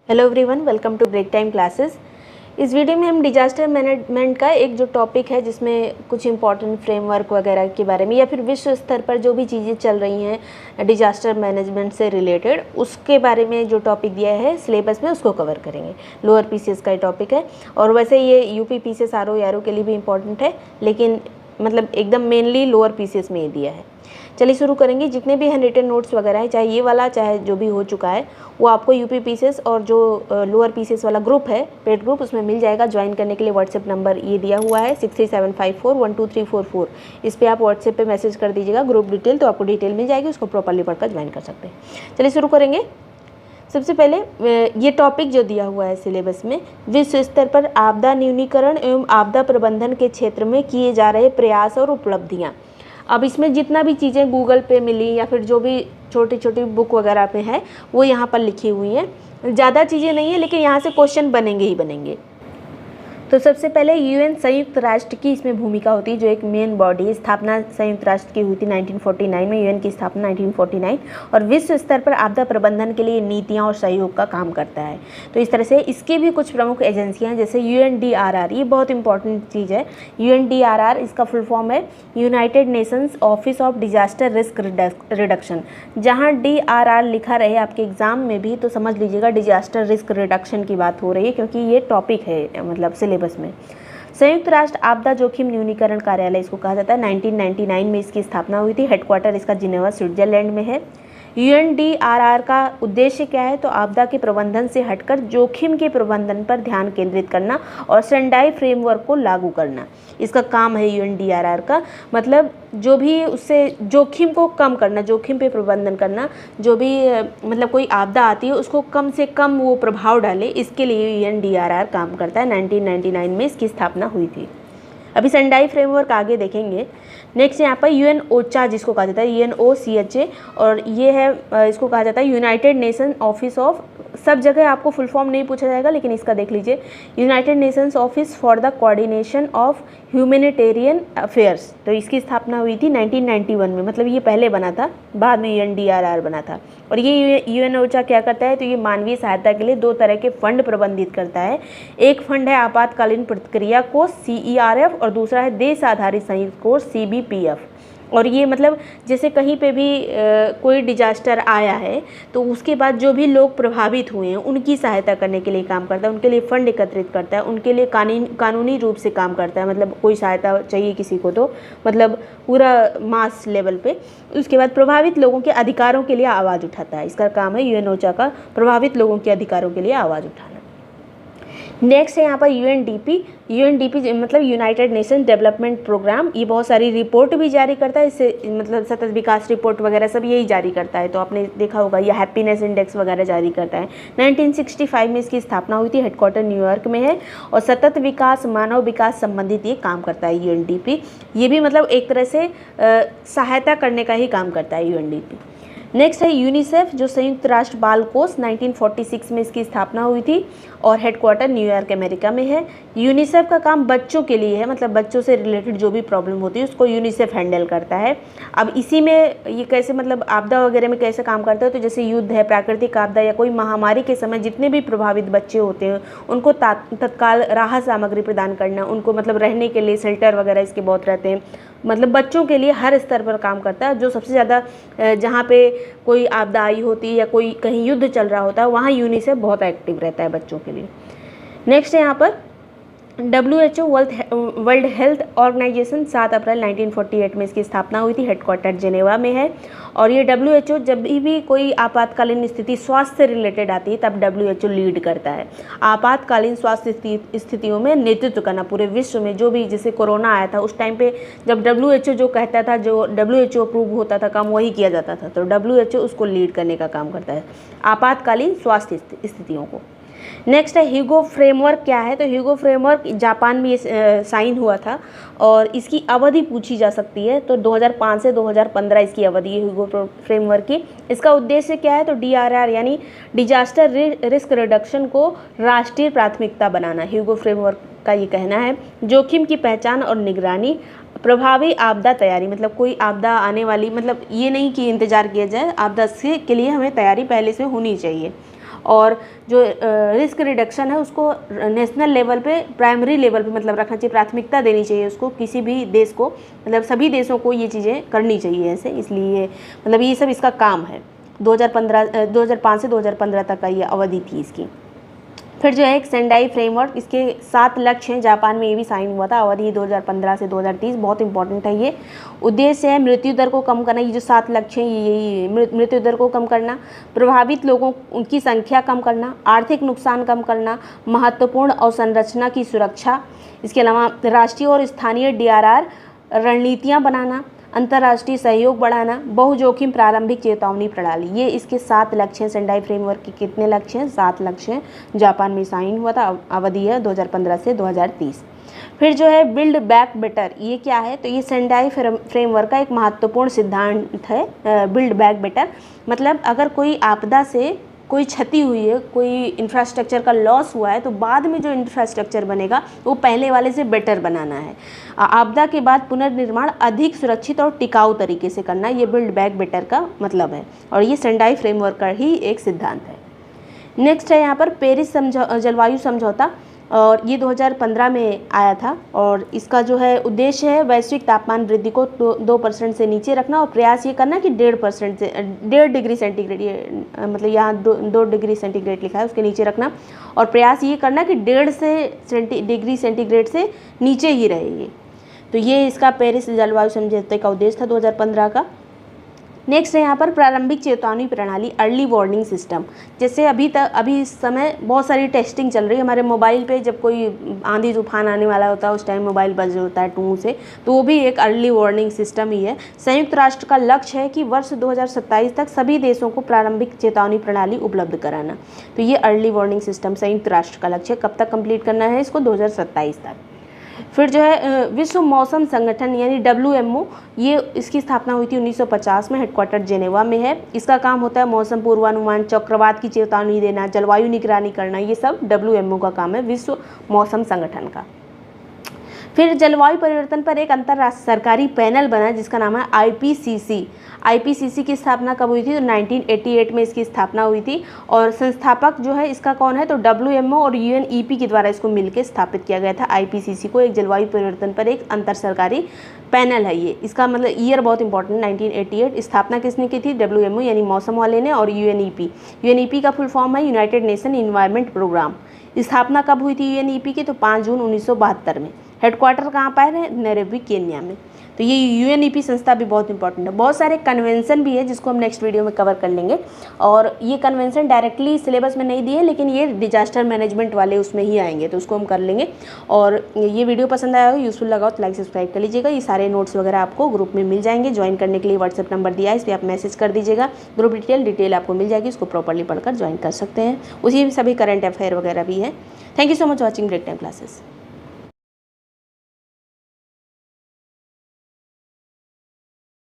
Hello everyone, welcome to break time classes. इस video में हम डिजास्टर मैनेजमेंट का एक जो टॉपिक है जिसमें कुछ इंपॉर्टेंट फ्रेमवर्क वगैरह के बारे में या फिर विश्व स्तर पर जो भी चीज़ें चल रही हैं डिजास्टर मैनेजमेंट से रिलेटेड उसके बारे में जो टॉपिक दिया है सिलेबस में उसको कवर करेंगे। लोअर पीसीएस का टॉपिक है और वैसे ये यूपी पीसीएस आरओ के लिए भी इम्पॉर्टेंट है, लेकिन मतलब एकदम मेनली लोअर पीसीएस में ये दिया है। चलिए शुरू करेंगे। जितने भी हैंड रिटन नोट्स वगैरह हैं, चाहे ये वाला चाहे जो भी हो चुका है, वो आपको यूपी पीसीएस और जो लोअर पीसीएस वाला ग्रुप है पेड ग्रुप उसमें मिल जाएगा। ज्वाइन करने के लिए व्हाट्सएप नंबर ये दिया हुआ है 6375412344। इस पर आप व्हाट्सएप पे मैसेज कर दीजिएगा ग्रुप डिटेल, तो आपको डिटेल मिल जाएगी, उसको प्रॉपरली पढ़कर ज्वाइन कर सकते हैं। चलिए शुरू करेंगे। सबसे पहले ये टॉपिक जो दिया हुआ है सिलेबस में, विश्व स्तर पर आपदा न्यूनीकरण एवं आपदा प्रबंधन के क्षेत्र में किए जा रहे प्रयास और उपलब्धियाँ। अब इसमें जितना भी चीज़ें गूगल पे मिली या फिर जो भी छोटी छोटी बुक वगैरह पे है वो यहाँ पर लिखी हुई हैं। ज़्यादा चीज़ें नहीं है, लेकिन यहाँ से क्वेश्चन बनेंगे ही बनेंगे। तो सबसे पहले यूएन संयुक्त राष्ट्र की इसमें भूमिका होती है, जो एक मेन बॉडी है। स्थापना संयुक्त राष्ट्र की हुई थी 1949 में, यूएन की स्थापना 1949, और विश्व स्तर पर आपदा प्रबंधन के लिए नीतियां और सहयोग का काम करता है। तो इस तरह से इसकी भी कुछ प्रमुख एजेंसियां हैं, जैसे यूएनडीआरआर, ये बहुत इंपॉर्टेंट चीज़ है। यूएनडीआरआर इसका फुल फॉर्म है United Nations office of disaster risk reduction. जहाँ DRR लिखा रहे आपके एग्जाम में भी तो समझ लीजिएगा डिजास्टर रिस्क रिडक्शन की बात हो रही है, क्योंकि ये टॉपिक है मतलब सिलेबस में। संयुक्त राष्ट्र आपदा जोखिम न्यूनीकरण कार्यालय इसको कहा जाता है। 1999 में इसकी स्थापना हुई थी। हेडक्वार्टर इसका जिनेवा स्विट्जरलैंड में है। यूएनडीआरआर का उद्देश्य क्या है, तो आपदा के प्रबंधन से हटकर जोखिम के प्रबंधन पर ध्यान केंद्रित करना और सेंडाई फ्रेमवर्क को लागू करना, इसका काम है यूएनडीआरआर का। मतलब जो भी उससे जोखिम को कम करना, जोखिम पे प्रबंधन करना, जो भी मतलब कोई आपदा आती है उसको कम से कम वो प्रभाव डाले, इसके लिए यूएनडीआरआर काम करता है। 1999 में इसकी स्थापना हुई थी। अभी सेंडाई फ्रेमवर्क आगे देखेंगे। नेक्स्ट यहाँ पर यूएन ओचा जिसको कहा जाता है, UNOCHA, और ये है इसको कहा जाता है यूनाइटेड नेशन ऑफिस ऑफ, सब जगह आपको फुल फॉर्म नहीं पूछा जाएगा लेकिन इसका देख लीजिए, United Nations office for the coordination of humanitarian affairs. तो इसकी स्थापना हुई थी 1991 में, मतलब ये पहले बना था, बाद में यूएनडीआरआर बना था। और ये यूएनओचा क्या करता है, तो ये मानवीय सहायता के लिए दो तरह के फंड प्रबंधित करता है। एक फंड है आपातकालीन प्रतिक्रिया कोष CERF और दूसरा है देश आधारित संयुक्त कोष CBPF। और ये मतलब जैसे कहीं पे भी कोई डिजास्टर आया है तो उसके बाद जो भी लोग प्रभावित हुए हैं उनकी सहायता करने के लिए काम करता है, उनके लिए फंड एकत्रित करता है, उनके लिए कानूनी रूप से काम करता है। मतलब कोई सहायता चाहिए किसी को तो मतलब पूरा मास लेवल पे, उसके बाद प्रभावित लोगों के अधिकारों के लिए आवाज़ उठाता है। इसका काम है यूएनओचा का, प्रभावित लोगों के अधिकारों के लिए आवाज़ उठाना। नेक्स्ट है यहाँ पर यूएनडीपी मतलब यूनाइटेड नेशन डेवलपमेंट प्रोग्राम। ये बहुत सारी रिपोर्ट भी जारी करता है, इससे मतलब सतत विकास रिपोर्ट वगैरह सब यही जारी करता है, तो आपने देखा होगा। ये हैप्पीनेस इंडेक्स वगैरह जारी करता है। 1965 में इसकी स्थापना हुई थी। हेडक्वार्टर न्यूयॉर्क में है और सतत विकास, मानव विकास संबंधित ये काम करता है यूएनडीपी। ये भी मतलब एक तरह से सहायता करने का ही काम करता है यूएनडीपी। नेक्स्ट है यूनिसेफ, जो संयुक्त राष्ट्र बाल कोष, 1946 में इसकी स्थापना हुई थी और हेडक्वार्टर न्यूयॉर्क अमेरिका में है। यूनिसेफ का काम बच्चों के लिए है, मतलब बच्चों से रिलेटेड जो भी प्रॉब्लम होती है उसको यूनिसेफ हैंडल करता है। अब इसी में ये कैसे मतलब आपदा वगैरह में कैसे काम करता है, तो जैसे युद्ध है, प्राकृतिक आपदा या कोई महामारी के समय जितने भी प्रभावित बच्चे होते हैं उनको तत्काल राहत सामग्री प्रदान करना, उनको मतलब रहने के लिए शेल्टर वगैरह इसके बहुत रहते हैं। मतलब बच्चों के लिए हर स्तर पर काम करता है। जो सबसे ज़्यादा जहाँ पे कोई आपदा आई होती है या कोई कहीं युद्ध चल रहा होता है वहाँ यूनिसेफ बहुत एक्टिव रहता है बच्चों के लिए। नेक्स्ट है यहाँ पर WHO वर्ल्ड हेल्थ ऑर्गेनाइजेशन, 7 अप्रैल 1948 में इसकी स्थापना हुई थी। हेडक्वार्टर जिनेवा में है। और ये WHO जब भी कोई आपातकालीन स्थिति स्वास्थ्य से रिलेटेड आती है तब WHO लीड करता है। आपातकालीन स्वास्थ्य स्थितियों में नेतृत्व करना पूरे विश्व में, जो भी जैसे कोरोना आया था उस टाइम पे जब WHO जो कहता था, जो WHO अप्रूव होता था काम, वही किया जाता था। तो WHO उसको लीड करने का काम करता है आपातकालीन स्वास्थ्य स्थितियों को। नेक्स्ट है ह्यूगो फ्रेमवर्क। क्या है, तो ह्यूगो फ्रेमवर्क जापान में साइन हुआ था और इसकी अवधि पूछी जा सकती है। तो 2005 से 2015 इसकी अवधि है ह्यूगो फ्रेमवर्क की। इसका उद्देश्य क्या है, तो DRR यानी डिजास्टर रिस्क रिडक्शन को राष्ट्रीय प्राथमिकता बनाना। ह्यूगो फ्रेमवर्क का ये कहना है जोखिम की पहचान और निगरानी, प्रभावी आपदा तैयारी, मतलब कोई आपदा आने वाली, मतलब ये नहीं कि इंतज़ार किया जाए, आपदा से के लिए हमें तैयारी पहले से होनी चाहिए। और जो रिस्क रिडक्शन है उसको नेशनल लेवल पे, प्राइमरी लेवल पे मतलब रखना चाहिए, प्राथमिकता देनी चाहिए उसको, किसी भी देश को, मतलब सभी देशों को ये चीज़ें करनी चाहिए ऐसे, इसलिए मतलब ये सब इसका काम है। 2005 से 2015 तक का ये अवधि थी इसकी। फिर जो है एक सेंडाई फ्रेमवर्क, इसके 7 लक्ष्य हैं, जापान में ये भी साइन हुआ था, अवधि 2015 से 2030, बहुत इंपॉर्टेंट है ये। उद्देश्य है मृत्यु दर को कम करना, ये जो 7 लक्ष्य हैं यही, मृत्यु दर को कम करना, प्रभावित लोगों उनकी संख्या कम करना, आर्थिक नुकसान कम करना, महत्वपूर्ण अवसंरचना की सुरक्षा, इसके अलावा राष्ट्रीय और स्थानीय DRR रणनीतियाँ बनाना, अंतर्राष्ट्रीय सहयोग बढ़ाना, बहुजोखिम प्रारंभिक चेतावनी प्रणाली, ये इसके 7 लक्ष्य हैं। सेंडाई फ्रेमवर्क के कितने लक्ष्य हैं? 7 लक्ष्य हैं। जापान में साइन हुआ था, अवधि है 2015 से 2030। फिर जो है बिल्ड बैक बेटर, ये क्या है? तो ये सेंडाई फ्रेमवर्क का एक महत्वपूर्ण सिद्धांत है। बिल्ड बैक बेटर मतलब अगर कोई आपदा से कोई क्षति हुई है, कोई इंफ्रास्ट्रक्चर का लॉस हुआ है, तो बाद में जो इंफ्रास्ट्रक्चर बनेगा वो पहले वाले से बेटर बनाना है। आपदा के बाद पुनर्निर्माण अधिक सुरक्षित और टिकाऊ तरीके से करना, ये बिल्ड बैक बेटर का मतलब है, और ये सेंडाई फ्रेमवर्क का ही एक सिद्धांत है। नेक्स्ट है यहाँ पर पेरिस जलवायु समझौता, और ये 2015 में आया था, और इसका जो है उद्देश्य है वैश्विक तापमान वृद्धि को 2% से नीचे रखना, और प्रयास ये करना कि 1.5% से 1.5 डिग्री सेंटीग्रेड, ये मतलब यहाँ 2 डिग्री सेंटीग्रेड लिखा है, उसके नीचे रखना, और प्रयास ये करना कि 1.5 डिग्री सेंटीग्रेड से नीचे ही रहे ये। तो ये इसका पेरिस जलवायु समझौते का उद्देश्य था 2015 का। नेक्स्ट है यहाँ पर प्रारंभिक चेतावनी प्रणाली, अर्ली वार्निंग सिस्टम। जैसे अभी इस समय बहुत सारी टेस्टिंग चल रही है हमारे मोबाइल पे, जब कोई आंधी तूफान आने वाला होता है उस टाइम मोबाइल बज होता है टू से, तो वो भी एक अर्ली वार्निंग सिस्टम ही है। संयुक्त राष्ट्र का लक्ष्य है कि वर्ष 2027 तक सभी देशों को प्रारंभिक चेतावनी प्रणाली उपलब्ध कराना। तो ये अर्ली वार्निंग सिस्टम संयुक्त राष्ट्र का लक्ष्य है। कब तक कंप्लीट करना है इसको? 2027 तक। फिर जो है विश्व मौसम संगठन यानी WMO, ये इसकी स्थापना हुई थी 1950 में, हेडक्वार्टर जेनेवा में है। इसका काम होता है मौसम पूर्वानुमान, चक्रवात की चेतावनी देना, जलवायु निगरानी करना, ये सब WMO का काम है, विश्व मौसम संगठन का। फिर जलवायु परिवर्तन पर एक अंतर्राष्ट्रीय सरकारी पैनल बना जिसका नाम है IPCC। IPCC की स्थापना कब हुई थी? तो 1988 में इसकी स्थापना हुई थी, और संस्थापक जो है इसका कौन है? तो WMO और UNEP के द्वारा इसको मिलकर स्थापित किया गया था। IPCC को एक जलवायु परिवर्तन पर एक अंतर सरकारी पैनल है ये। इसका मतलब ईयर बहुत इंपॉर्टेंट, 1988। स्थापना किसने की थी? WMO यानी मौसम वाले ने, और UNEP का फुल फॉर्म है यूनाइटेड नेशन इन्वायरमेंट प्रोग्राम। स्थापना कब हुई थी UNEP की? तो 5 जून 1972 में। हेडक्वार्टर कहाँ पर है? नैरोबी, केन्या में। तो ये UNEP संस्था भी बहुत इंपॉर्टेंट है। बहुत सारे कन्वेंशन भी है जिसको हम नेक्स्ट वीडियो में कवर कर लेंगे, और ये कन्वेंशन डायरेक्टली सिलेबस में नहीं दिए, लेकिन ये डिजास्टर मैनेजमेंट वाले उसमें ही आएंगे, तो उसको हम कर लेंगे। और ये वीडियो पसंद आया हो, यूजफुल लगा हो तो लाइक सब्सक्राइब कर लीजिएगा। ये सारे नोट्स वगैरह आपको ग्रुप में मिल जाएंगे। ज्वाइन करने के लिए व्हाट्सएप नंबर दिया है, इस पर आप मैसेज कर दीजिएगा। ग्रुप डिटेल आपको मिल जाएगी, इसको प्रॉपरली पढ़कर ज्वाइन कर सकते हैं। उसी में सभी करंट अफेयर वगैरह भी है। Thank you so much watching break time classes.